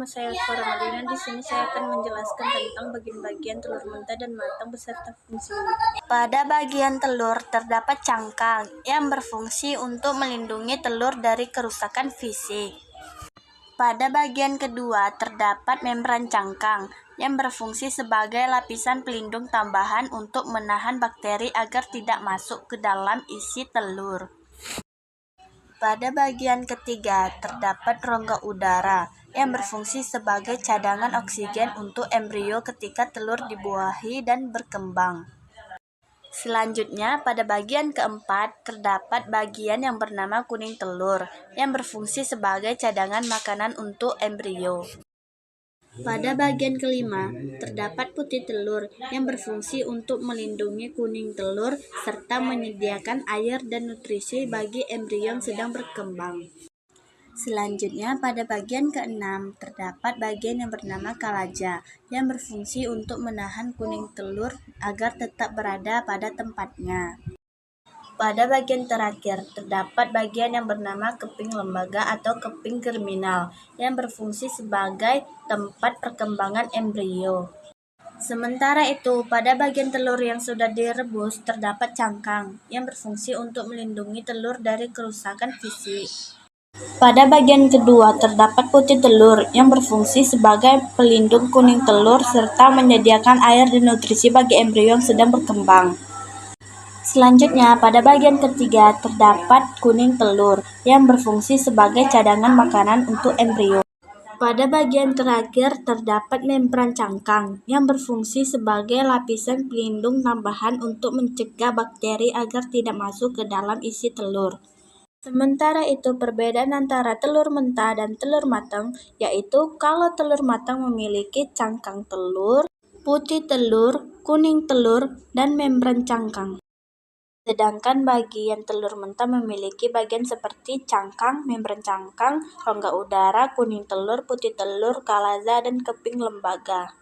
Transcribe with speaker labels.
Speaker 1: nama saya Farah Madina. Di sini saya akan menjelaskan tentang bagian-bagian telur mentah dan matang beserta fungsinya. Pada bagian telur terdapat cangkang yang berfungsi untuk melindungi telur dari kerusakan fisik. Pada bagian kedua terdapat membran cangkang yang berfungsi sebagai lapisan pelindung tambahan untuk menahan bakteri agar tidak masuk ke dalam isi telur. Pada bagian ketiga terdapat rongga udara yang berfungsi sebagai cadangan oksigen untuk embrio ketika telur dibuahi dan berkembang. Selanjutnya, pada bagian keempat terdapat bagian yang bernama kuning telur yang berfungsi sebagai cadangan makanan untuk embrio. Pada bagian kelima, terdapat putih telur yang berfungsi untuk melindungi kuning telur serta menyediakan air dan nutrisi bagi embrio yang sedang berkembang. Selanjutnya, pada bagian keenam, terdapat bagian yang bernama kalaja yang berfungsi untuk menahan kuning telur agar tetap berada pada tempatnya. Pada bagian terakhir, terdapat bagian yang bernama keping lembaga atau keping germinal yang berfungsi sebagai tempat perkembangan embrio. Sementara itu, pada bagian telur yang sudah direbus, terdapat cangkang yang berfungsi untuk melindungi telur dari kerusakan fisik. Pada bagian kedua, terdapat putih telur yang berfungsi sebagai pelindung kuning telur serta menyediakan air dan nutrisi bagi embrio yang sedang berkembang. Selanjutnya, pada bagian ketiga terdapat kuning telur yang berfungsi sebagai cadangan makanan untuk embrio. Pada bagian terakhir terdapat membran cangkang yang berfungsi sebagai lapisan pelindung tambahan untuk mencegah bakteri agar tidak masuk ke dalam isi telur. Sementara itu, perbedaan antara telur mentah dan telur matang yaitu kalau telur matang memiliki cangkang telur, putih telur, kuning telur, dan membran cangkang. Sedangkan bagian telur mentah memiliki bagian seperti cangkang, membran cangkang, rongga udara, kuning telur, putih telur, kalaza, dan keping lembaga.